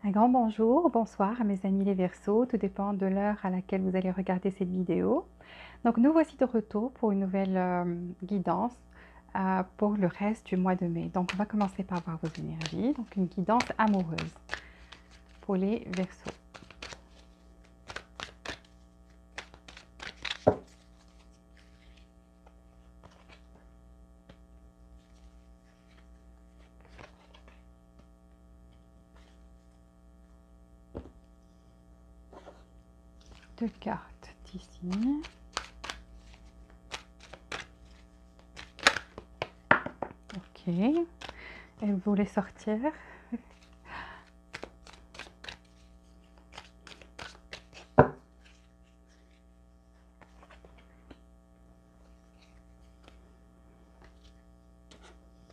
Un grand bonjour, bonsoir à mes amis les Verseaux, tout dépend de l'heure à laquelle vous allez regarder cette vidéo. Donc nous voici de retour pour une nouvelle guidance pour le reste du mois de mai. Donc on va commencer par voir vos énergies, donc une guidance amoureuse pour les Verseaux. Deux cartes ici. Ok. Et vous voulez sortir?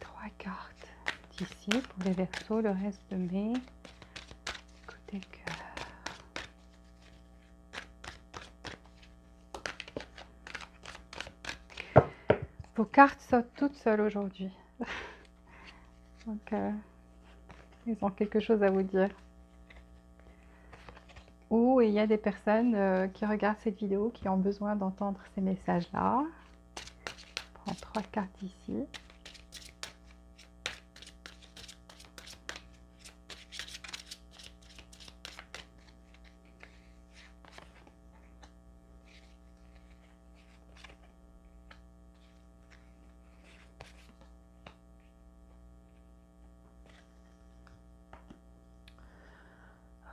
Trois cartes ici pour les Verseaux, le reste de mai. Écoutez le cœur. Vos cartes sautent toutes seules aujourd'hui. Donc, ils ont quelque chose à vous dire. Ou il y a des personnes qui regardent cette vidéo qui ont besoin d'entendre ces messages-là. Je prends trois cartes ici.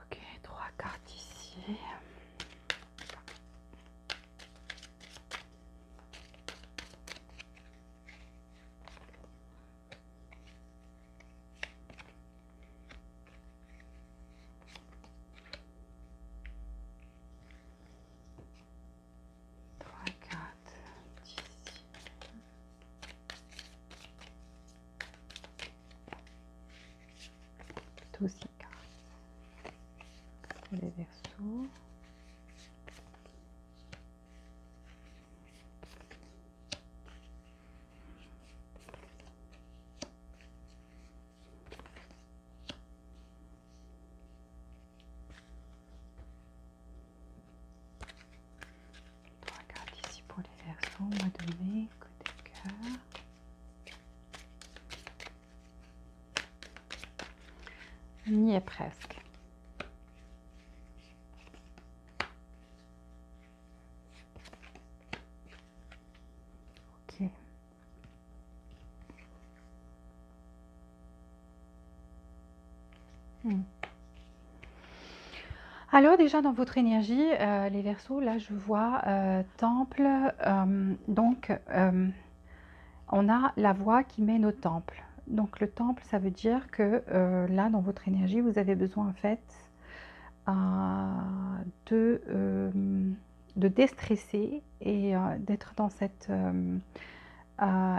Ok, trois cartes ici. Trois cartes ici. Plutôt six cartes pour les Verseaux. Trois cartes ici pour les Verseaux, mois de mai, côté cœur. On y est presque. Ok. Alors déjà dans votre énergie, les Verseaux, là je vois temple, donc on a la voie qui mène au temple. Donc le temple, ça veut dire que là dans votre énergie, vous avez besoin en fait euh, de, euh, de déstresser et d'être dans cet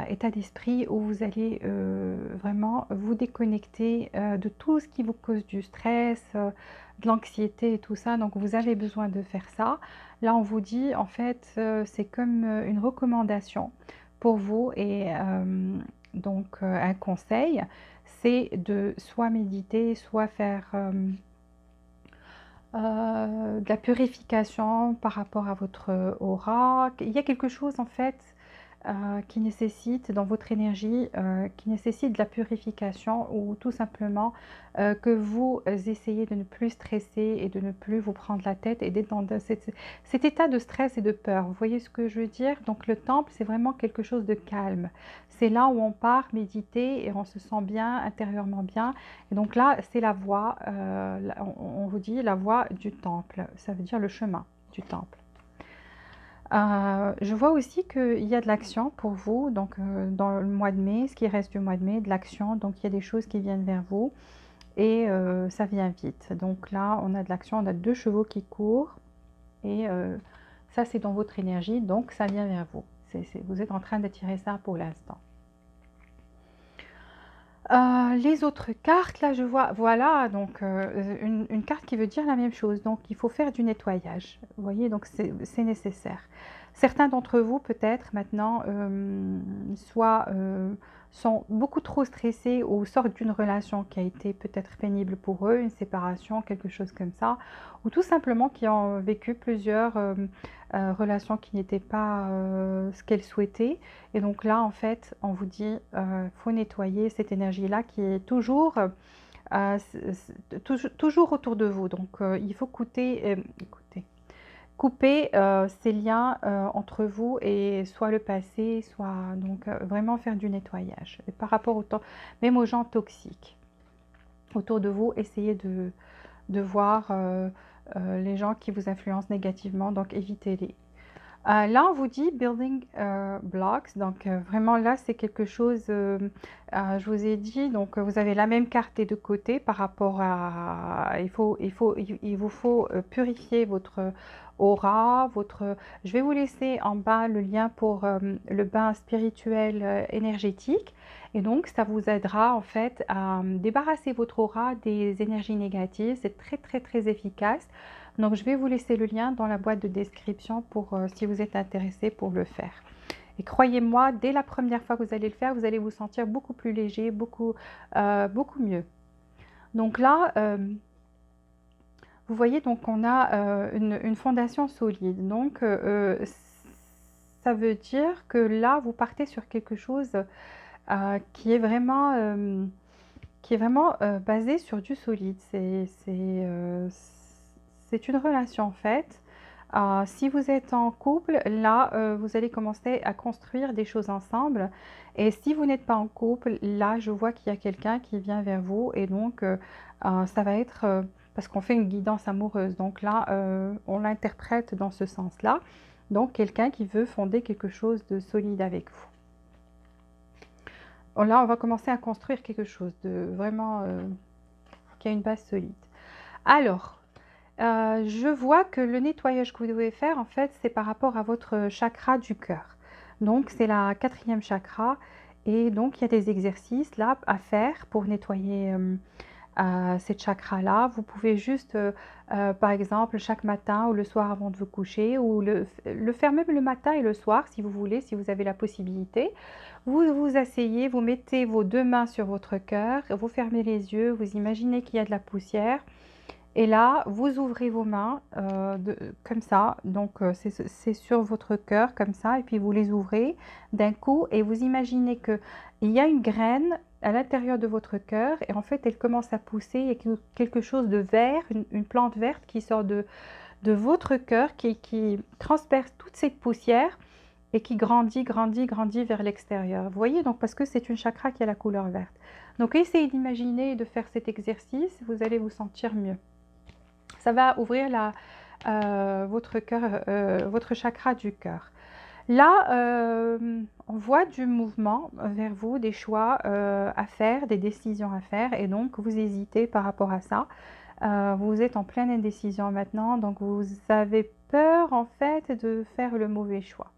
état d'esprit où vous allez vraiment vous déconnecter de tout ce qui vous cause du stress, de l'anxiété et tout ça. Donc vous avez besoin de faire ça. Là on vous dit en fait c'est comme une recommandation pour vous et donc un conseil, c'est de soit méditer, soit faire de la purification par rapport à votre aura. Il y a quelque chose en fait qui nécessite dans votre énergie, qui nécessite de la purification ou tout simplement que vous essayez de ne plus stresser et de ne plus vous prendre la tête et d'être dans cet état de stress et de peur. Vous voyez ce que je veux dire? Donc le temple, c'est vraiment quelque chose de calme. C'est là où on part méditer et on se sent bien, intérieurement bien. Et donc là, c'est la voie, on vous dit la voie du temple. Ça veut dire le chemin du temple. Je vois aussi qu'il y a de l'action pour vous, donc dans le mois de mai, ce qui reste du mois de mai, de l'action, donc il y a des choses qui viennent vers vous et ça vient vite. Donc là, on a de l'action, on a deux chevaux qui courent et ça c'est dans votre énergie, donc ça vient vers vous. Vous êtes en train d'attirer ça pour l'instant. Les autres cartes, là je vois, voilà, donc une carte qui veut dire la même chose, donc il faut faire du nettoyage, vous voyez, donc c'est nécessaire. Certains d'entre vous peut-être maintenant, soit sont beaucoup trop stressés ou sortent d'une relation qui a été peut-être pénible pour eux, une séparation, quelque chose comme ça, ou tout simplement qui ont vécu plusieurs relations qui n'étaient pas ce qu'elles souhaitaient. Et donc là, en fait, on vous dit, faut nettoyer cette énergie-là qui est toujours toujours autour de vous. Donc, il faut couper ces liens entre vous et soit le passé, soit donc vraiment faire du nettoyage. Et par rapport au temps, même aux gens toxiques autour de vous, essayez de voir les gens qui vous influencent négativement, donc évitez-les. Là, on vous dit building blocks, donc vraiment là, c'est quelque chose, je vous ai dit, donc vous avez la même carte des deux côtés par rapport à, il vous faut purifier votre aura, je vais vous laisser en bas le lien pour le bain spirituel énergétique, et donc ça vous aidera en fait à débarrasser votre aura des énergies négatives, c'est très très très efficace. Donc, je vais vous laisser le lien dans la boîte de description pour si vous êtes intéressé pour le faire. Et croyez-moi, dès la première fois que vous allez le faire, vous allez vous sentir beaucoup plus léger, beaucoup mieux. Donc là, vous voyez, donc on a une fondation solide. Donc, ça veut dire que là, vous partez sur quelque chose qui est vraiment basé sur du solide. C'est une relation en fait. Si vous êtes en couple, là, vous allez commencer à construire des choses ensemble. Et si vous n'êtes pas en couple, là, je vois qu'il y a quelqu'un qui vient vers vous. Et donc, ça va être, parce qu'on fait une guidance amoureuse. Donc là, on l'interprète dans ce sens-là. Donc, quelqu'un qui veut fonder quelque chose de solide avec vous. Là, on va commencer à construire quelque chose de vraiment qui a une base solide. Alors, je vois que le nettoyage que vous devez faire, en fait, c'est par rapport à votre chakra du cœur. Donc, c'est la 4e chakra. Et donc, il y a des exercices là à faire pour nettoyer cette chakra-là. Vous pouvez juste, par exemple, chaque matin ou le soir avant de vous coucher, ou le faire même le matin et le soir, si vous voulez, si vous avez la possibilité. Vous vous asseyez, vous mettez vos 2 mains sur votre cœur, vous fermez les yeux, vous imaginez qu'il y a de la poussière. Et là, vous ouvrez vos mains comme ça, donc c'est sur votre cœur comme ça, et puis vous les ouvrez d'un coup et vous imaginez qu'il y a une graine à l'intérieur de votre cœur et en fait elle commence à pousser, il y a quelque chose de vert, une plante verte qui sort de votre cœur, qui transperce toute cette poussière et qui grandit, grandit, grandit vers l'extérieur. Vous voyez, donc parce que c'est une chakra qui a la couleur verte. Donc essayez d'imaginer et de faire cet exercice, vous allez vous sentir mieux. Ça va ouvrir votre cœur, votre chakra du cœur. Là, on voit du mouvement vers vous, des choix à faire, des décisions à faire, et donc vous hésitez par rapport à ça. Vous êtes en pleine indécision maintenant, donc vous avez peur en fait de faire le mauvais choix.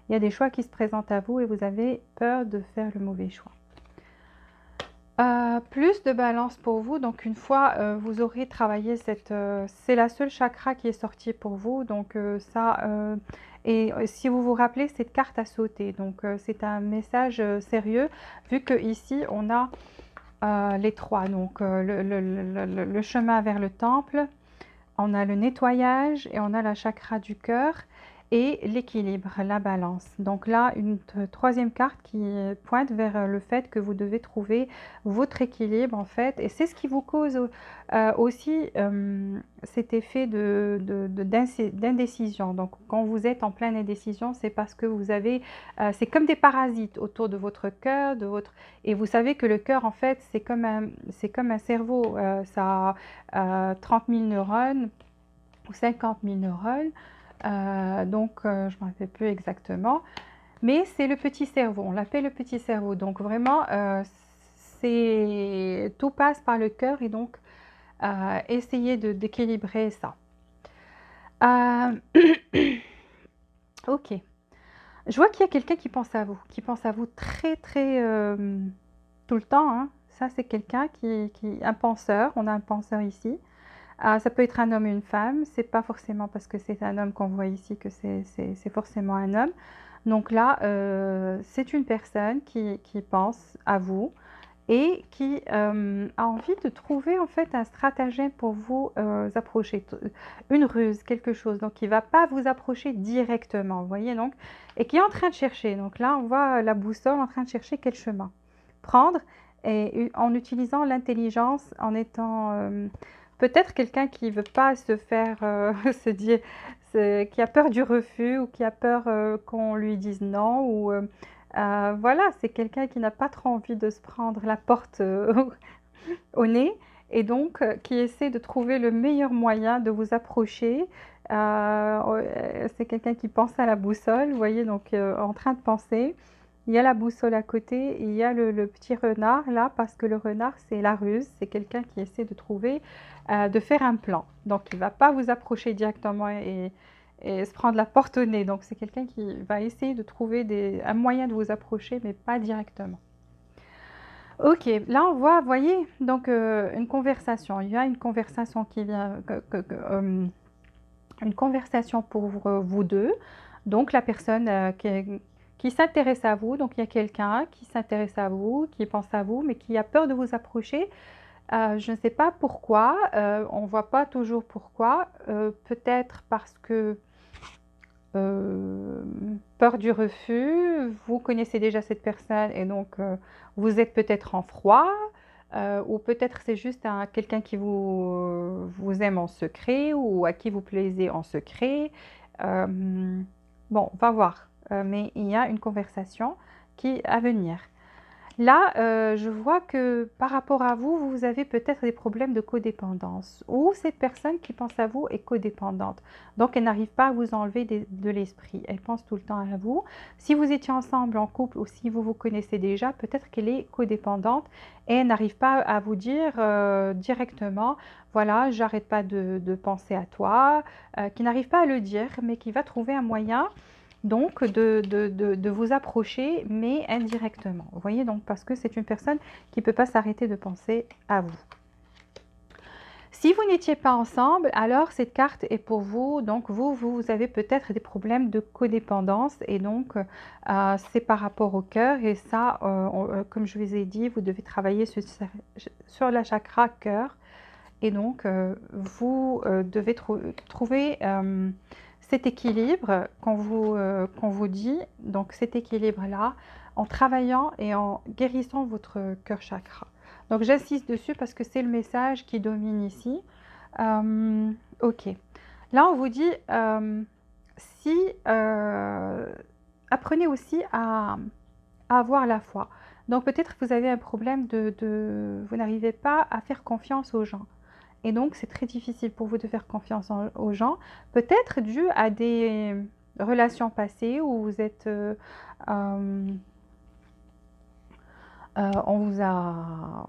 Il y a des choix qui se présentent à vous et vous avez peur de faire le mauvais choix. Plus de balance pour vous, donc une fois vous aurez travaillé c'est la seule chakra qui est sortie pour vous, donc et si vous vous rappelez cette carte à sauter, donc c'est un message sérieux, vu que ici on a les 3, donc le chemin vers le temple, on a le nettoyage et on a la chakra du cœur et l'équilibre, la balance. Donc là, une 3e carte qui pointe vers le fait que vous devez trouver votre équilibre en fait. Et c'est ce qui vous cause aussi cet effet d'indécision. Donc quand vous êtes en pleine indécision, c'est parce que vous avez, c'est comme des parasites autour de votre cœur, et vous savez que le cœur en fait, c'est comme un cerveau. Ça a 30 000 neurones ou 50 000 neurones. Donc, je ne me rappelle plus exactement. Mais c'est le petit cerveau, on l'appelle le petit cerveau. Donc, vraiment, tout passe par le cœur et donc, essayez d'équilibrer ça. Ok. Je vois qu'il y a quelqu'un qui pense à vous très, très tout le temps. Hein. Ça, c'est quelqu'un un penseur. On a un penseur ici. Ça peut être un homme ou une femme, c'est pas forcément parce que c'est un homme qu'on voit ici que c'est forcément un homme. Donc là, c'est une personne qui pense à vous et qui a envie de trouver en fait un stratagème pour vous approcher, une ruse, quelque chose. Donc il ne va pas vous approcher directement, vous voyez donc, et qui est en train de chercher. Donc là, on voit la boussole en train de chercher quel chemin prendre et en utilisant l'intelligence, en étant peut-être quelqu'un qui ne veut pas se faire se dire, qui a peur du refus ou qui a peur qu'on lui dise non ou voilà, c'est quelqu'un qui n'a pas trop envie de se prendre la porte au nez et donc qui essaie de trouver le meilleur moyen de vous approcher. C'est quelqu'un qui pense à la boussole, vous voyez, donc en train de penser. Il y a la boussole à côté et il y a le petit renard là, parce que le renard, c'est la ruse, c'est quelqu'un qui essaie de trouver, de faire un plan. Donc il ne va pas vous approcher directement et se prendre la porte au nez. Donc c'est quelqu'un qui va essayer de trouver un moyen de vous approcher, mais pas directement. Ok, là on voit, vous voyez, donc une conversation. Il y a une conversation qui vient, une conversation pour vous deux. Donc la personne qui s'intéresse à vous, donc il y a quelqu'un qui s'intéresse à vous, qui pense à vous, mais qui a peur de vous approcher. Je ne sais pas pourquoi, on ne voit pas toujours pourquoi. Peut-être parce que peur du refus, vous connaissez déjà cette personne et donc vous êtes peut-être en froid, ou peut-être c'est juste quelqu'un qui vous aime en secret ou à qui vous plaisez en secret. Bon, on va voir. Mais il y a une conversation qui est à venir. Là, je vois que par rapport à vous, vous avez peut-être des problèmes de codépendance ou cette personne qui pense à vous est codépendante. Donc, elle n'arrive pas à vous enlever de l'esprit. Elle pense tout le temps à vous. Si vous étiez ensemble en couple ou si vous vous connaissez déjà, peut-être qu'elle est codépendante et elle n'arrive pas à vous dire directement, voilà, j'arrête pas de penser à toi, qui n'arrive pas à le dire, mais qui va trouver un moyen donc de vous approcher, mais indirectement. Vous voyez, donc parce que c'est une personne qui ne peut pas s'arrêter de penser à vous. Si vous n'étiez pas ensemble, alors cette carte est pour vous. Donc vous avez peut-être des problèmes de codépendance et donc c'est par rapport au cœur. Et ça, comme je vous ai dit, vous devez travailler sur la chakra cœur. Et donc vous devez trouver cet équilibre qu'on vous dit, donc cet équilibre-là, en travaillant et en guérissant votre cœur chakra. Donc j'insiste dessus parce que c'est le message qui domine ici. Ok. Là, on vous dit, si apprenez aussi à avoir la foi. Donc peut-être que vous avez un problème vous n'arrivez pas à faire confiance aux gens. Et donc, c'est très difficile pour vous de faire confiance aux gens, peut-être dû à des relations passées où vous êtes, on vous a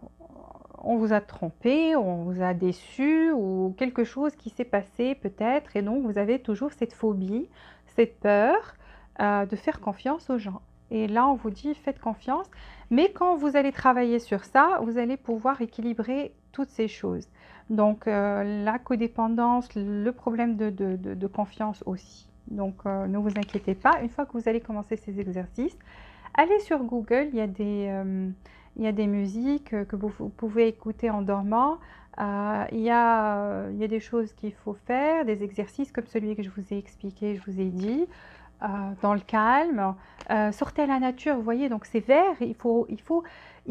trompé, on vous a déçu ou quelque chose qui s'est passé peut-être. Et donc, vous avez toujours cette phobie, cette peur de faire confiance aux gens. Et là, on vous dit, faites confiance. Mais quand vous allez travailler sur ça, vous allez pouvoir équilibrer toutes ces choses. Donc, la codépendance, le problème de confiance aussi. Donc, ne vous inquiétez pas. Une fois que vous allez commencer ces exercices, allez sur Google, il y a des musiques que vous pouvez écouter en dormant. Il y a des choses qu'il faut faire, des exercices comme celui que je vous ai expliqué, je vous ai dit, dans le calme. Sortez à la nature, vous voyez, donc c'est vert, il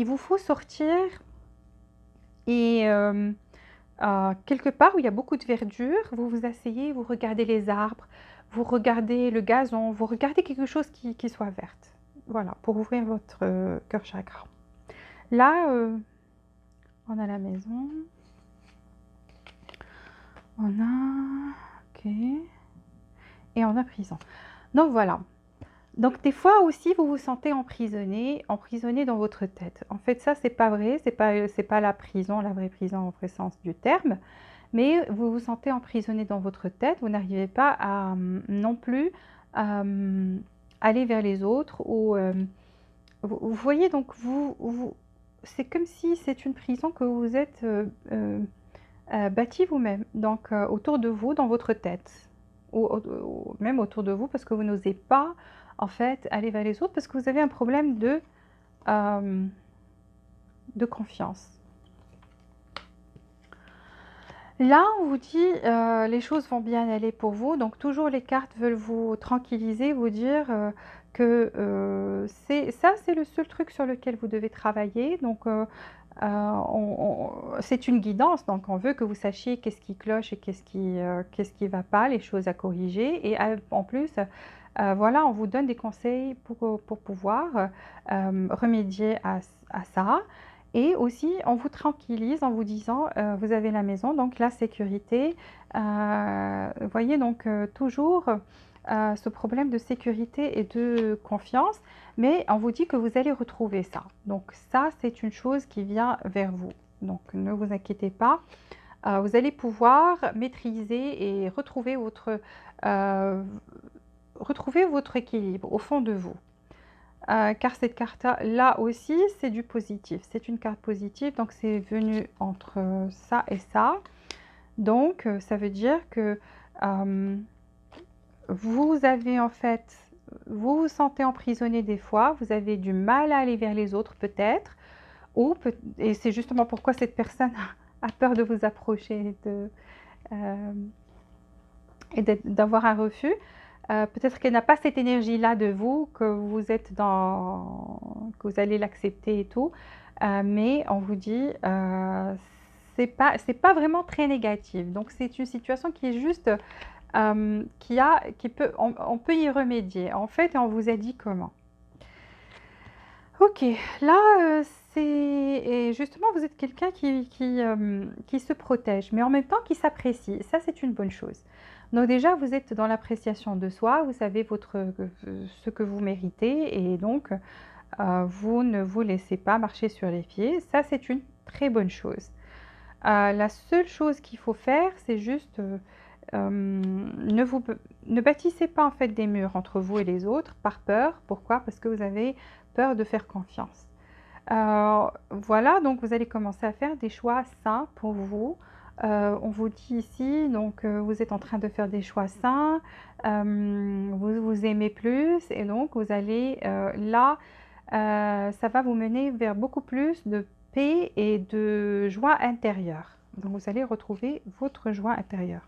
vous faut sortir et quelque part où il y a beaucoup de verdure, vous vous asseyez, vous regardez les arbres, vous regardez le gazon, vous regardez quelque chose qui soit verte. Voilà, pour ouvrir votre cœur chakra. Là, on a la maison. On a... Ok. Et on a prison. Donc voilà. Donc des fois aussi, vous vous sentez emprisonné dans votre tête. En fait, ça, c'est pas vrai. C'est pas la prison, la vraie prison au vrai sens du terme. Mais vous vous sentez emprisonné dans votre tête. Vous n'arrivez pas à non plus aller vers les autres. Ou vous voyez, donc c'est comme si c'est une prison que vous êtes bâtie vous-même. Donc autour de vous, dans votre tête. Ou même autour de vous, parce que vous n'osez pas en fait, aller vers les autres parce que vous avez un problème de confiance. Là, on vous dit, les choses vont bien aller pour vous, donc toujours les cartes veulent vous tranquilliser, vous dire, c'est le seul truc sur lequel vous devez travailler, donc c'est une guidance, donc on veut que vous sachiez qu'est-ce qui cloche et qu'est-ce qui va pas, les choses à corriger et en plus, voilà, on vous donne des conseils pour pouvoir, remédier à ça. Et aussi, on vous tranquillise en vous disant, vous avez la maison, donc la sécurité. Vous voyez, donc toujours ce problème de sécurité et de confiance, mais on vous dit que vous allez retrouver ça. Donc ça, c'est une chose qui vient vers vous. Donc ne vous inquiétez pas. Vous allez pouvoir maîtriser et euh, retrouver votre équilibre au fond de vous. Car cette carte-là aussi, c'est du positif. C'est une carte positive, donc c'est venu entre ça et ça. Donc, ça veut dire que vous avez en fait, vous vous sentez emprisonné des fois, vous avez du mal à aller vers les autres peut-être, et c'est justement pourquoi cette personne a peur de vous approcher euh, et d'avoir un refus. Peut-être qu'elle n'a pas cette énergie-là de vous, que vous êtes que vous allez l'accepter et tout, mais on vous dit, c'est pas vraiment très négatif. Donc c'est une situation qui est juste, on peut y remédier. En fait, on vous a dit comment. Ok, là, et justement, vous êtes quelqu'un qui se protège, mais en même temps qui s'apprécie. Ça, c'est une bonne chose. Donc déjà, vous êtes dans l'appréciation de soi, vous savez ce que vous méritez, et donc, vous ne vous laissez pas marcher sur les pieds. Ça, c'est une très bonne chose. La seule chose qu'il faut faire, c'est juste ne bâtissez pas en fait des murs entre vous et les autres par peur. Pourquoi? Parce que vous avez peur de faire confiance. Voilà, donc vous allez commencer à faire des choix sains pour vous. On vous dit ici, donc vous êtes en train de faire des choix sains, vous vous aimez plus et donc vous allez là, ça va vous mener vers beaucoup plus de paix et de joie intérieure. Donc vous allez retrouver votre joie intérieure.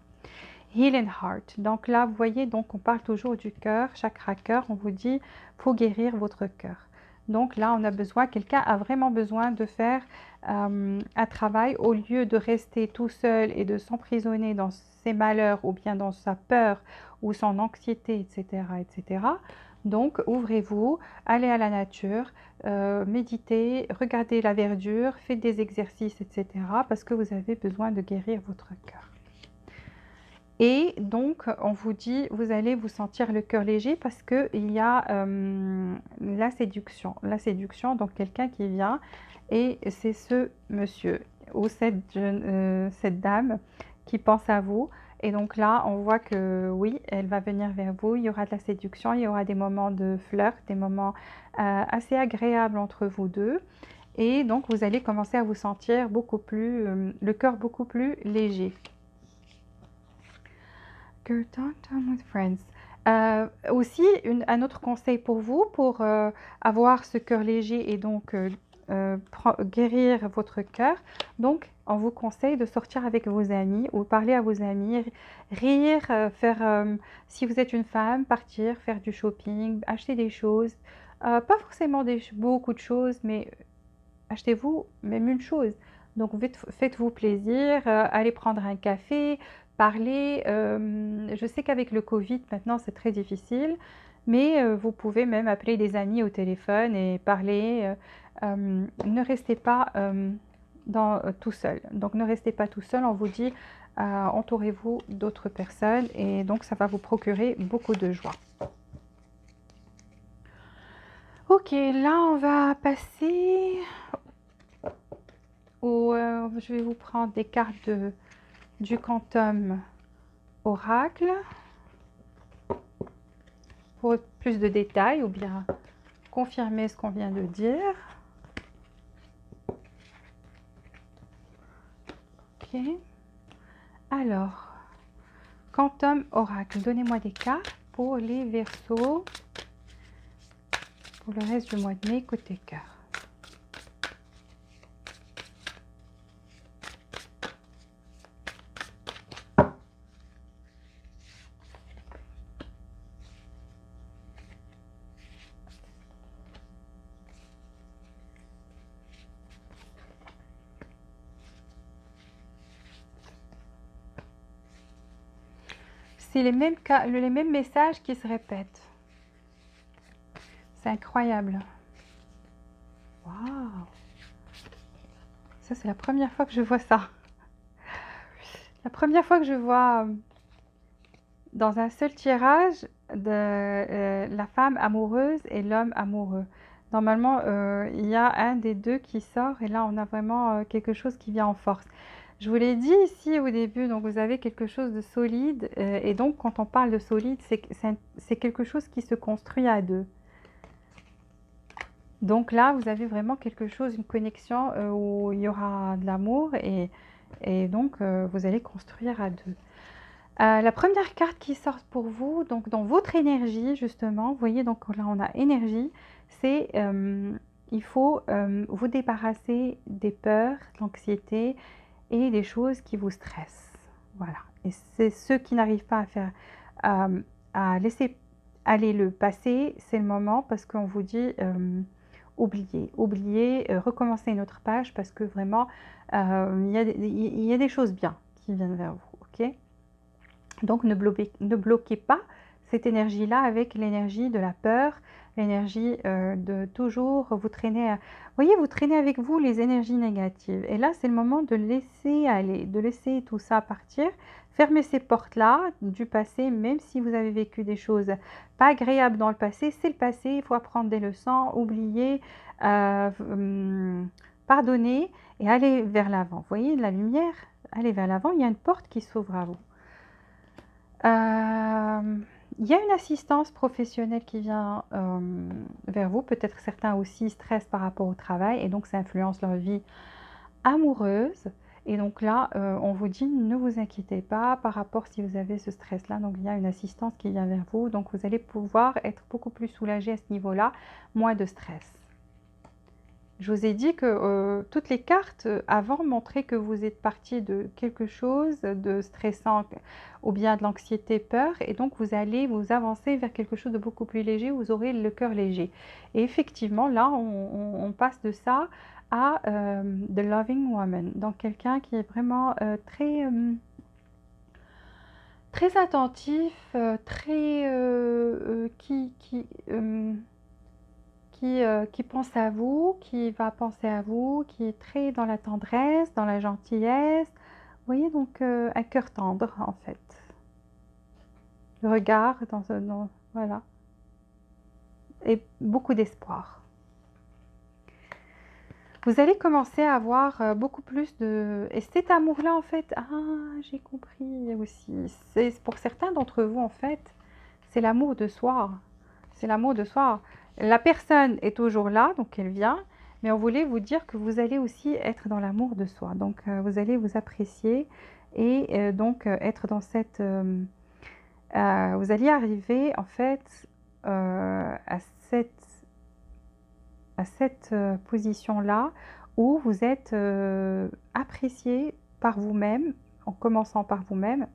Healing Heart. Donc là, vous voyez, donc on parle toujours du cœur, chakra cœur. On vous dit, faut guérir votre cœur. Donc là, on a besoin, quelqu'un a vraiment besoin de faire un travail au lieu de rester tout seul et de s'emprisonner dans ses malheurs ou bien dans sa peur ou son anxiété, etc., etc. Donc, ouvrez-vous, allez à la nature, méditez, regardez la verdure, faites des exercices, etc. parce que vous avez besoin de guérir votre cœur. Et donc, on vous dit, vous allez vous sentir le cœur léger parce qu'il y a la séduction. La séduction, donc quelqu'un qui vient et c'est ce monsieur ou cette dame qui pense à vous. Et donc là, on voit que oui, elle va venir vers vous. Il y aura de la séduction, il y aura des moments de flirt, des moments assez agréables entre vous deux. Et donc, vous allez commencer à vous sentir beaucoup plus, le cœur beaucoup plus léger. Go downtown with friends. Aussi, un autre conseil pour vous, pour avoir ce cœur léger et donc guérir votre cœur. Donc, on vous conseille de sortir avec vos amis ou parler à vos amis, rire, si vous êtes une femme, partir, faire du shopping, acheter des choses. Pas forcément beaucoup de choses, mais achetez-vous même une chose. Donc faites-vous plaisir, allez prendre un café, parler. Je sais qu'avec le Covid, maintenant, c'est très difficile, mais vous pouvez même appeler des amis au téléphone et parler. Ne restez pas tout seul. Donc ne restez pas tout seul, on vous dit, entourez-vous d'autres personnes et donc ça va vous procurer beaucoup de joie. Ok, là on va passer je vais vous prendre des cartes du Quantum Oracle pour plus de détails ou bien confirmer ce qu'on vient de dire. Ok. Alors, Quantum Oracle, donnez-moi des cartes pour les Verseaux pour le reste du mois de mai côté cœur. C'est les mêmes messages qui se répètent. C'est incroyable. Waouh! Ça, c'est la première fois que je vois ça. La première fois que je vois dans un seul tirage de la femme amoureuse et l'homme amoureux. Normalement, il y a un des deux qui sort et là, on a vraiment quelque chose qui vient en force. Je vous l'ai dit ici au début, donc vous avez quelque chose de solide et donc quand on parle de solide, c'est quelque chose qui se construit à deux. Donc là, vous avez vraiment quelque chose, une connexion où il y aura de l'amour et donc vous allez construire à deux. La première carte qui sort pour vous, donc dans votre énergie justement, vous voyez, donc là on a énergie, c'est il faut vous débarrasser des peurs, de l'anxiété et des choses qui vous stressent. Voilà. Et c'est ceux qui n'arrivent pas à faire, à laisser aller le passé, c'est le moment parce qu'on vous dit oubliez, recommencez une autre page parce que vraiment il y a des choses bien qui viennent vers vous, ok? Donc ne bloquez pas cette énergie-là avec l'énergie de la peur, l'énergie de toujours vous traîner. Voyez, vous traînez avec vous les énergies négatives. Et là, c'est le moment de laisser aller, de laisser tout ça partir. Fermez ces portes-là du passé, même si vous avez vécu des choses pas agréables dans le passé. C'est le passé, il faut apprendre des leçons, oublier, pardonner et aller vers l'avant. Vous voyez, la lumière, allez vers l'avant, il y a une porte qui s'ouvre à vous. Il y a une assistance professionnelle qui vient vers vous. Peut-être certains aussi stressent par rapport au travail et donc ça influence leur vie amoureuse. Et donc là, on vous dit ne vous inquiétez pas par rapport si vous avez ce stress-là. Donc il y a une assistance qui vient vers vous. Donc vous allez pouvoir être beaucoup plus soulagé à ce niveau-là, moins de stress. Je vous ai dit que toutes les cartes avant montraient que vous êtes parti de quelque chose de stressant ou bien de l'anxiété, peur, et donc vous allez vous avancer vers quelque chose de beaucoup plus léger, vous aurez le cœur léger. Et effectivement, là, on passe de ça à The Loving Woman, donc quelqu'un qui est vraiment très attentif, qui pense à vous, qui va penser à vous, qui est très dans la tendresse, dans la gentillesse. Vous voyez, donc un cœur tendre en fait. Le regard, voilà. Et beaucoup d'espoir. Vous allez commencer à avoir beaucoup plus de... Et cet amour-là, en fait, j'ai compris aussi. C'est pour certains d'entre vous, en fait, c'est l'amour de soi. C'est l'amour de soi. La personne est toujours là, donc elle vient, mais on voulait vous dire que vous allez aussi être dans l'amour de soi. Donc vous allez vous apprécier et donc être dans cette... vous allez arriver en fait à cette position-là où vous êtes apprécié par vous-même, en commençant par vous-même,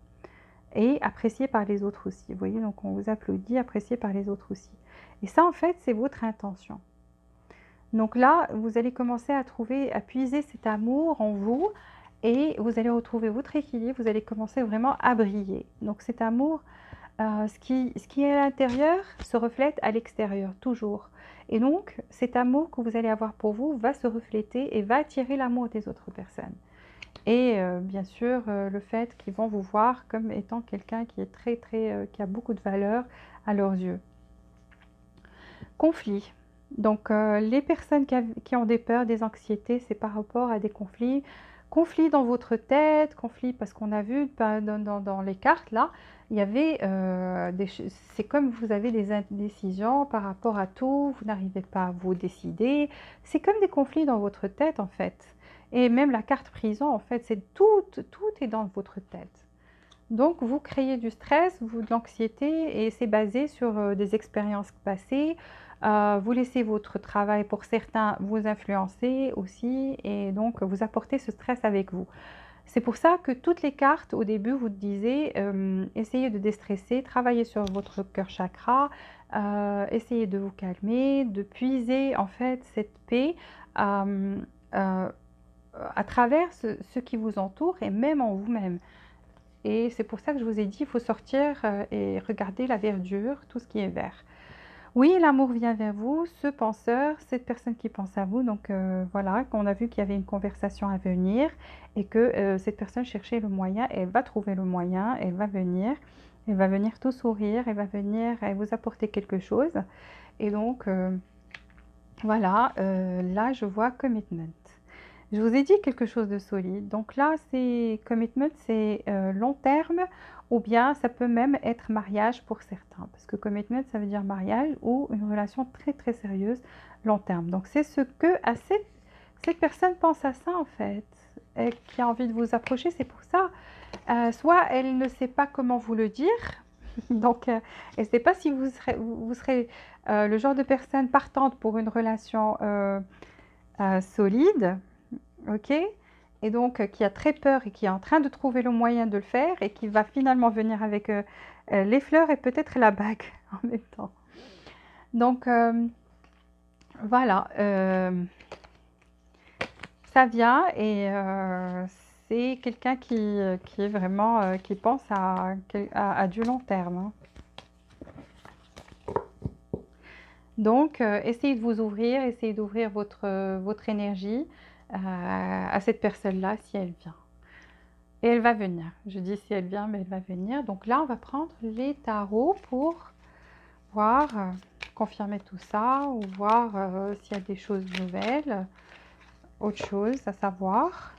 et apprécié par les autres aussi. Vous voyez, donc on vous applaudit, apprécié par les autres aussi. Et ça, en fait, c'est votre intention. Donc là, vous allez commencer à puiser cet amour en vous et vous allez retrouver votre équilibre, vous allez commencer vraiment à briller. Donc cet amour, ce qui est à l'intérieur se reflète à l'extérieur, toujours. Et donc, cet amour que vous allez avoir pour vous va se refléter et va attirer l'amour des autres personnes. Et bien sûr, le fait qu'ils vont vous voir comme étant quelqu'un qui est qui a beaucoup de valeur à leurs yeux. Conflit. Donc, les personnes qui ont des peurs, des anxiétés, c'est par rapport à des conflits. Conflits dans votre tête, conflits parce qu'on a vu dans les cartes, là, il y avait c'est comme vous avez des indécisions par rapport à tout, vous n'arrivez pas à vous décider. C'est comme des conflits dans votre tête, en fait. Et même la carte prison, en fait, c'est tout est dans votre tête. Donc, vous créez du stress, de l'anxiété, et c'est basé sur des expériences passées, Vous laissez votre travail pour certains vous influencer aussi et donc vous apporter ce stress avec vous. C'est pour ça que toutes les cartes au début vous disaient, essayez de déstresser, travaillez sur votre cœur chakra, essayez de vous calmer, de puiser en fait cette paix, hem, heu, à travers ce qui vous entoure et même en vous-même. Et c'est pour ça que je vous ai dit, il faut sortir, et regarder la verdure, tout ce qui est vert. Oui, l'amour vient vers vous, ce penseur, cette personne qui pense à vous, donc voilà, qu'on a vu qu'il y avait une conversation à venir et que, cette personne cherchait le moyen et elle va trouver le moyen, elle va venir tout sourire, elle va venir, vous apporter quelque chose et donc voilà, là je vois commitment. Je vous ai dit quelque chose de solide. Donc là, c'est commitment, c'est long terme ou bien ça peut même être mariage pour certains. Parce que commitment, ça veut dire mariage ou une relation très très sérieuse, long terme. Donc c'est ce que cette personne pense à ça en fait, et qui a envie de vous approcher, c'est pour ça. Soit elle ne sait pas comment vous le dire, donc elle ne sait pas si vous serez le genre de personne partante pour une relation solide. OK? Et donc qui a très peur et qui est en train de trouver le moyen de le faire et qui va finalement venir avec, les fleurs et peut-être la bague en même temps. Donc voilà, ça vient et c'est quelqu'un qui est vraiment, qui pense à du long terme, hein. Donc essayez de vous ouvrir, essayez d'ouvrir votre énergie, à cette personne-là si elle vient. Et elle va venir. Je dis si elle vient, mais elle va venir. Donc là, on va prendre les tarots pour voir, confirmer tout ça ou voir s'il y a des choses nouvelles, autre chose à savoir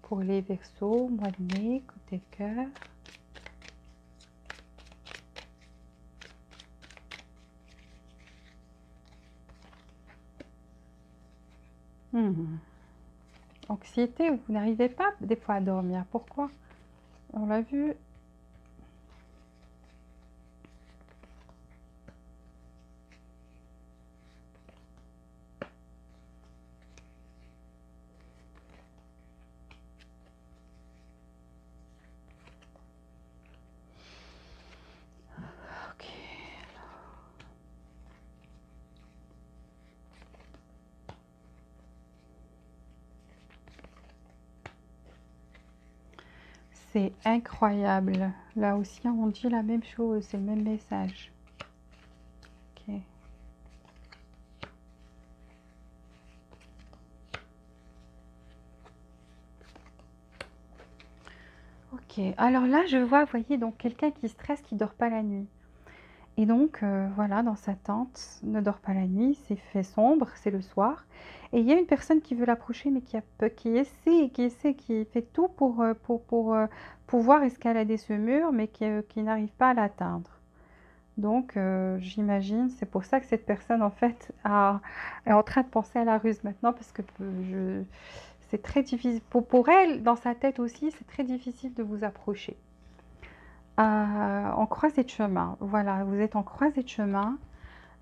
pour les Verseaux, mois de mai, côté cœur. Anxiété, vous n'arrivez pas des fois à dormir. Pourquoi? On l'a vu. Ok. C'est incroyable. Là aussi, on dit la même chose, c'est le même message. Ok. Ok. Alors là, je vois, vous voyez, donc quelqu'un qui stresse, qui dort pas la nuit. Et donc, voilà, dans sa tente, ne dort pas la nuit, c'est fait sombre, c'est le soir. Et il y a une personne qui veut l'approcher, mais qui essaie, qui fait tout pour pouvoir escalader ce mur, mais qui n'arrive pas à l'atteindre. Donc, j'imagine, c'est pour ça que cette personne, en fait, est en train de penser à la ruse maintenant, parce que c'est très difficile. Pour elle, dans sa tête aussi, c'est très difficile de vous approcher. En croisée de chemin, voilà, vous êtes en croisée de chemin.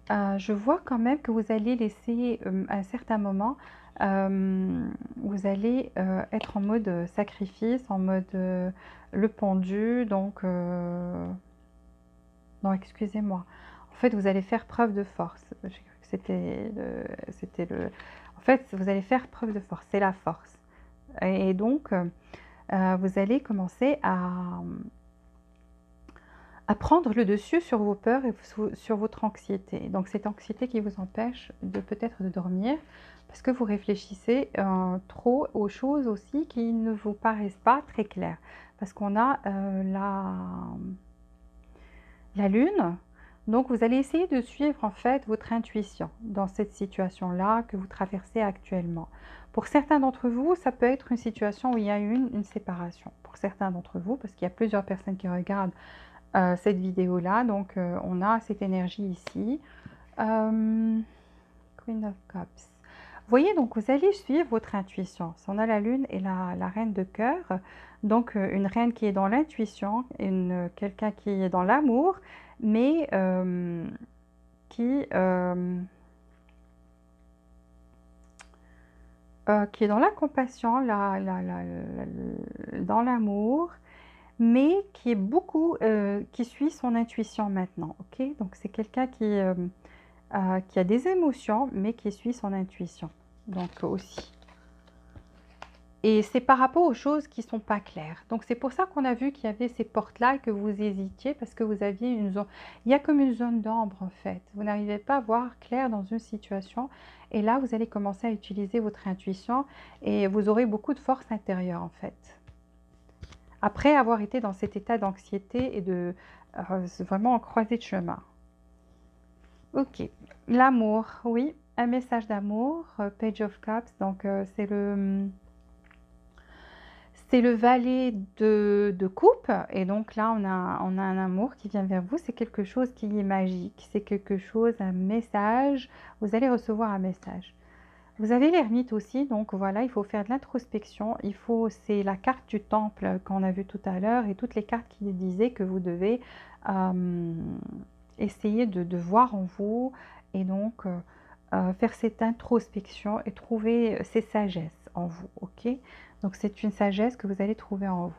Je vois quand même que vous allez laisser, à un certain moment, vous allez, être en mode, sacrifice, en mode, le pendu, donc non, excusez-moi. En fait, vous allez faire preuve de force. J'ai cru que c'était le en fait, vous allez faire preuve de force, c'est la force et donc vous allez commencer à prendre le dessus sur vos peurs et sur votre anxiété. Donc cette anxiété qui vous empêche de peut-être de dormir parce que vous réfléchissez trop aux choses aussi qui ne vous paraissent pas très claires. Parce qu'on a la lune, donc vous allez essayer de suivre en fait votre intuition dans cette situation-là que vous traversez actuellement. Pour certains d'entre vous, ça peut être une situation où il y a une séparation. Pour certains d'entre vous, parce qu'il y a plusieurs personnes qui regardent cette vidéo-là. Donc, on a cette énergie ici. Queen of Cups. Vous voyez, donc vous allez suivre votre intuition. Si on a la lune et la reine de cœur, donc une reine qui est dans l'intuition, quelqu'un qui est dans l'amour, mais qui est dans la compassion, dans l'amour, mais qui est beaucoup, qui suit son intuition maintenant, ok? Donc c'est quelqu'un qui a des émotions, mais qui suit son intuition, donc aussi. Et c'est par rapport aux choses qui ne sont pas claires. Donc c'est pour ça qu'on a vu qu'il y avait ces portes-là et que vous hésitiez parce que vous aviez une zone. Il y a comme une zone d'ombre en fait. Vous n'arrivez pas à voir clair dans une situation. Et là, vous allez commencer à utiliser votre intuition et vous aurez beaucoup de force intérieure en fait. Après avoir été dans cet état d'anxiété et de vraiment en croisée de chemin. Ok. L'amour, oui. Un message d'amour. Page of Cups. Donc c'est le valet de coupe et donc là on a un amour qui vient vers vous, c'est quelque chose qui est magique, c'est quelque chose, un message, vous allez recevoir un message. Vous avez l'ermite aussi, donc voilà, il faut faire de l'introspection, c'est la carte du temple qu'on a vu tout à l'heure et toutes les cartes qui disaient que vous devez essayer de voir en vous et donc faire cette introspection et trouver ces sagesses en vous, ok? Donc c'est une sagesse que vous allez trouver en vous.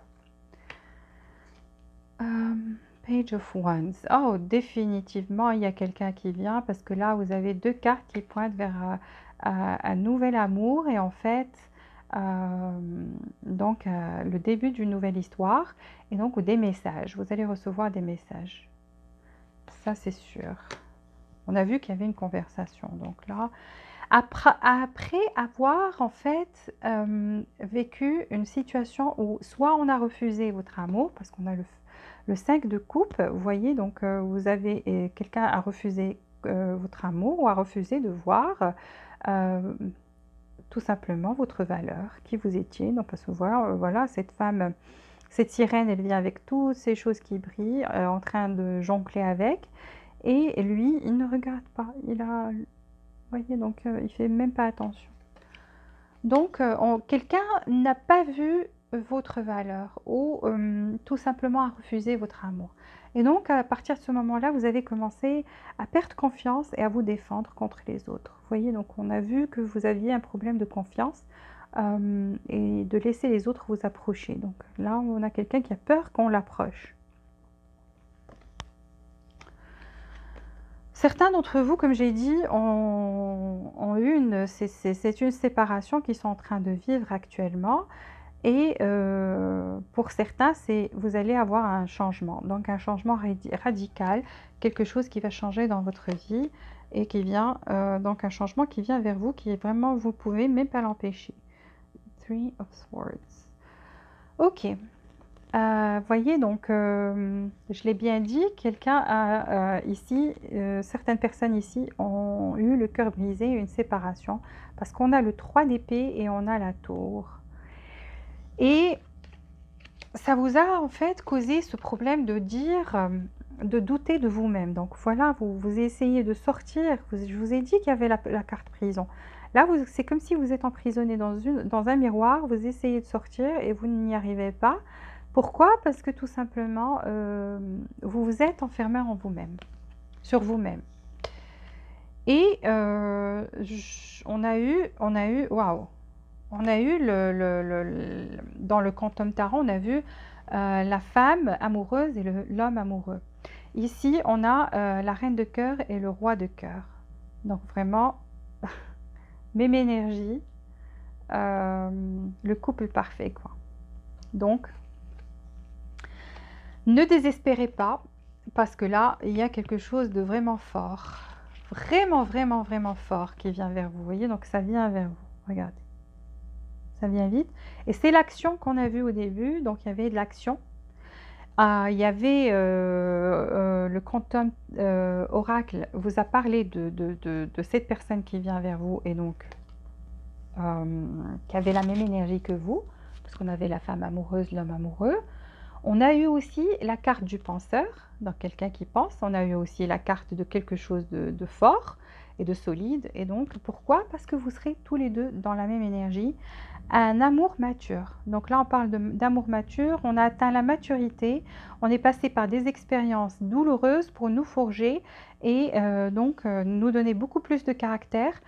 Page of Wands. Oh, définitivement, il y a quelqu'un qui vient parce que là, vous avez deux cartes qui pointent vers un nouvel amour et en fait, le début d'une nouvelle histoire et donc des messages. Vous allez recevoir des messages. Ça, c'est sûr. On a vu qu'il y avait une conversation. Donc là, après avoir en fait vécu une situation où soit on a refusé votre amour, parce qu'on a le 5 de coupe, vous voyez, donc vous avez quelqu'un a refusé votre amour ou a refusé de voir tout simplement votre valeur, qui vous étiez. Donc parce que voilà, cette femme, cette sirène, elle vient avec toutes ces choses qui brillent, en train de jongler avec, et lui, il ne regarde pas, il a... Vous voyez, donc il ne fait même pas attention. Donc, quelqu'un n'a pas vu votre valeur ou tout simplement a refusé votre amour. Et donc, à partir de ce moment-là, vous avez commencé à perdre confiance et à vous défendre contre les autres. Vous voyez, donc on a vu que vous aviez un problème de confiance et de laisser les autres vous approcher. Donc là, on a quelqu'un qui a peur qu'on l'approche. Certains d'entre vous, comme j'ai dit, c'est une séparation qu'ils sont en train de vivre actuellement. Et pour certains, vous allez avoir un changement. Donc un changement radical, quelque chose qui va changer dans votre vie et qui vient, donc un changement qui vient vers vous, qui est vraiment, vous pouvez même pas l'empêcher. Three of Swords. Ok. Voyez, donc, je l'ai bien dit, quelqu'un a ici, certaines personnes ici ont eu le cœur brisé, une séparation, parce qu'on a le 3 d'épée et on a la tour. Et ça vous a en fait causé ce problème de dire, de douter de vous-même. Donc voilà, vous essayez de sortir, je vous ai dit qu'il y avait la carte prison. Là, c'est comme si vous êtes emprisonné dans un miroir, vous essayez de sortir et vous n'y arrivez pas. Pourquoi? Parce que tout simplement, vous vous êtes enfermé en vous-même, sur vous-même. Et on a eu, waouh, on a eu dans le Quantum Tarot, on a vu la femme amoureuse et l'homme amoureux. Ici, on a la reine de cœur et le roi de cœur. Donc vraiment, même énergie, le couple parfait, quoi. Donc, ne désespérez pas, parce que là, il y a quelque chose de vraiment fort. Vraiment, vraiment, vraiment fort qui vient vers vous. Vous voyez, donc ça vient vers vous. Regardez. Ça vient vite. Et c'est l'action qu'on a vue au début. Donc, il y avait de l'action. Il y avait le Quantum Oracle vous a parlé de cette personne qui vient vers vous et donc qui avait la même énergie que vous, parce qu'on avait la femme amoureuse, l'homme amoureux. On a eu aussi la carte du penseur, donc quelqu'un qui pense. On a eu aussi la carte de quelque chose de fort. et de solide. Et donc, pourquoi? Parce que vous serez tous les deux dans la même énergie. Un amour mature. Donc là, on parle d'amour mature. On a atteint la maturité. On est passé par des expériences douloureuses pour nous forger et nous donner beaucoup plus de caractère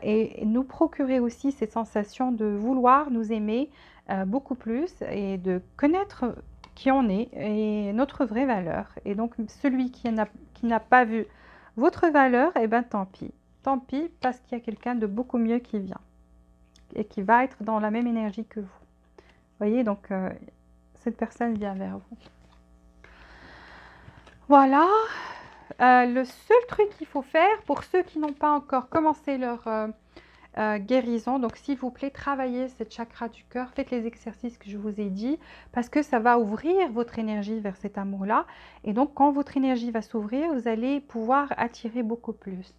et nous procurer aussi cette sensation de vouloir nous aimer beaucoup plus et de connaître qui on est et notre vraie valeur. Et donc, celui qui n'a pas vu votre valeur, eh ben tant pis. Tant pis parce qu'il y a quelqu'un de beaucoup mieux qui vient et qui va être dans la même énergie que vous. Vous voyez, donc cette personne vient vers vous. Voilà. Le seul truc qu'il faut faire pour ceux qui n'ont pas encore commencé leur guérison, donc s'il vous plaît, travaillez cette chakra du cœur, faites les exercices que je vous ai dit, parce que ça va ouvrir votre énergie vers cet amour-là. Et donc, quand votre énergie va s'ouvrir, vous allez pouvoir attirer beaucoup plus.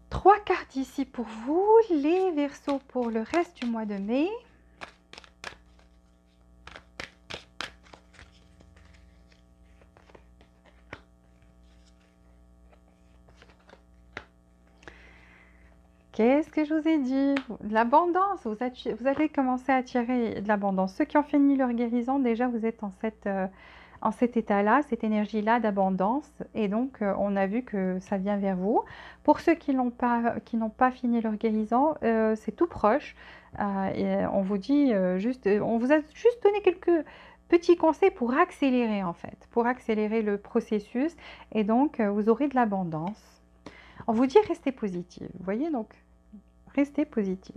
3 cartes ici pour vous, les Verseaux pour le reste du mois de mai. Qu'est-ce que je vous ai dit? L'abondance, vous allez commencer à attirer de l'abondance. Ceux qui ont fini leur guérison, déjà, vous êtes en cet état-là, cette énergie-là d'abondance. Et donc, on a vu que ça vient vers vous. Pour ceux qui n'ont pas fini leur guérison, c'est tout proche. Et on vous dit on vous a juste donné quelques petits conseils pour accélérer, en fait, pour accélérer le processus. Et donc, vous aurez de l'abondance. On vous dit restez positif. Vous voyez, donc, restez positif.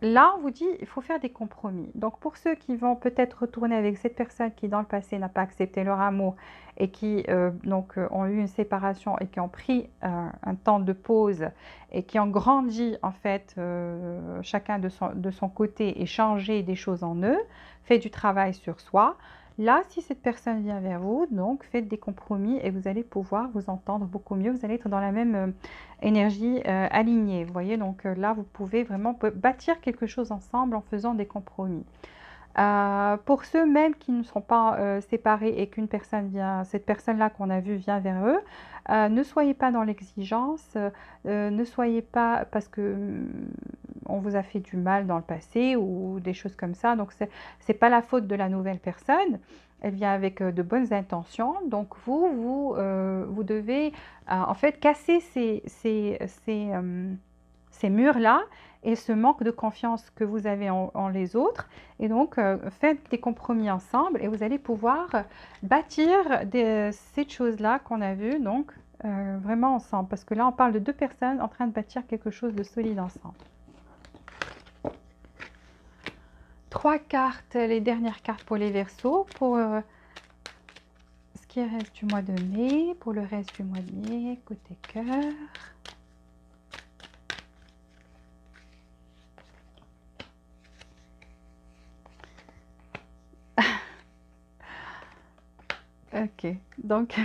Là, on vous dit il faut faire des compromis. Donc, pour ceux qui vont peut-être retourner avec cette personne qui, dans le passé, n'a pas accepté leur amour et qui ont eu une séparation et qui ont pris un temps de pause et qui ont grandi, en fait, chacun de son côté et changé des choses en eux, fait du travail sur soi. Là, si cette personne vient vers vous, donc faites des compromis et vous allez pouvoir vous entendre beaucoup mieux. Vous allez être dans la même énergie alignée. Vous voyez, donc là, vous pouvez vraiment bâtir quelque chose ensemble en faisant des compromis. Pour ceux même qui ne sont pas séparés et qu'une personne vient, cette personne-là qu'on a vue vient vers eux, ne soyez pas dans l'exigence, ne soyez pas parce que on vous a fait du mal dans le passé ou des choses comme ça. Donc, c'est pas la faute de la nouvelle personne. Elle vient avec de bonnes intentions. Donc, vous devez en fait casser ces murs-là et ce manque de confiance que vous avez en les autres. Et donc, faites des compromis ensemble et vous allez pouvoir bâtir cette chose-là qu'on a vue, donc vraiment ensemble. Parce que là, on parle de 2 personnes en train de bâtir quelque chose de solide ensemble. 3 cartes, les dernières cartes pour les Verseaux, pour ce qui reste du mois de mai, pour le reste du mois de mai, côté cœur. Ok, donc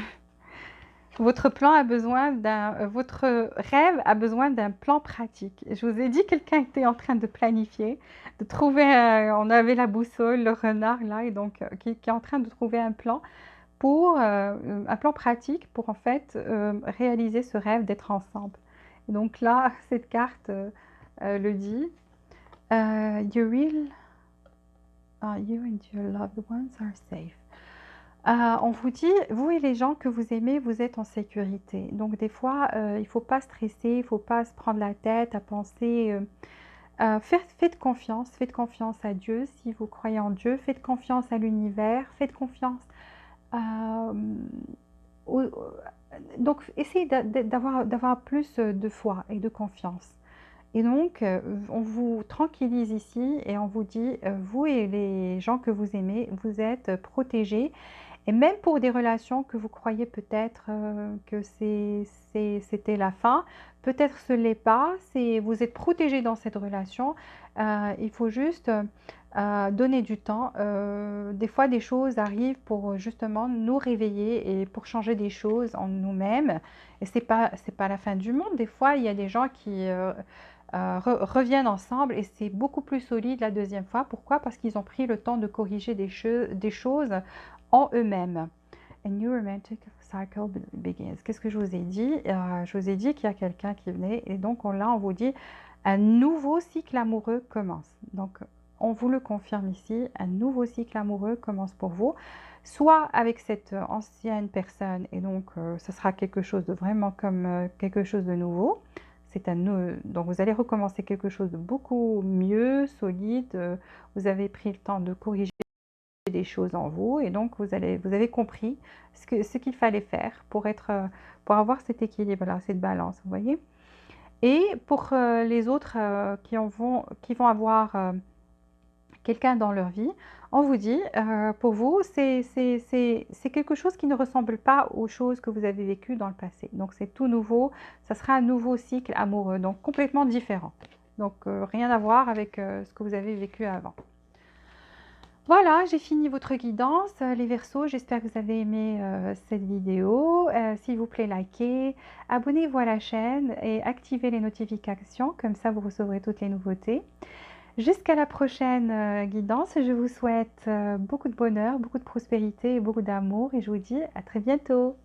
votre rêve a besoin d'un plan pratique. Je vous ai dit, quelqu'un était en train de planifier, de trouver, on avait la boussole, le renard là, et donc qui est en train de trouver un plan un plan pratique pour en fait réaliser ce rêve d'être ensemble. Et donc là, cette carte le dit. You and your loved ones are safe. On vous dit, vous et les gens que vous aimez, vous êtes en sécurité. Donc des fois, il ne faut pas stresser, il ne faut pas se prendre la tête à penser. Faites confiance à Dieu si vous croyez en Dieu. Faites confiance à l'univers, faites confiance. Donc essayez d'avoir plus de foi et de confiance. Et donc, on vous tranquillise ici et on vous dit, vous et les gens que vous aimez, vous êtes protégés. Et même pour des relations que vous croyez peut-être que c'était la fin, peut-être ce n'est pas, vous êtes protégés dans cette relation. Il faut juste donner du temps. Des fois, des choses arrivent pour justement nous réveiller et pour changer des choses en nous-mêmes. Et c'est pas la fin du monde. Des fois, il y a des gens qui reviennent ensemble et c'est beaucoup plus solide la deuxième fois. Pourquoi? Parce qu'ils ont pris le temps de corriger des choses en eux-mêmes. a new romantic cycle begins. Qu'est-ce que je vous ai dit? Je vous ai dit qu'il y a quelqu'un qui venait et donc là on vous dit un nouveau cycle amoureux commence. Donc on vous le confirme ici, un nouveau cycle amoureux commence pour vous, soit avec cette ancienne personne et donc ça sera quelque chose de vraiment comme quelque chose de nouveau. Donc vous allez recommencer quelque chose de beaucoup mieux, solide. Vous avez pris le temps de corriger des choses en vous et donc vous avez compris ce qu'il fallait faire pour avoir cet équilibre là, cette balance, vous voyez. Et pour les autres qui vont avoir quelqu'un dans leur vie, on vous dit, pour vous, c'est quelque chose qui ne ressemble pas aux choses que vous avez vécues dans le passé. Donc c'est tout nouveau, ça sera un nouveau cycle amoureux, donc complètement différent. Donc rien à voir avec ce que vous avez vécu avant. Voilà, j'ai fini votre guidance, les Verseaux. J'espère que vous avez aimé cette vidéo. S'il vous plaît, likez, abonnez-vous à la chaîne et activez les notifications, comme ça vous recevrez toutes les nouveautés. Jusqu'à la prochaine guidance, je vous souhaite beaucoup de bonheur, beaucoup de prospérité et beaucoup d'amour et je vous dis à très bientôt.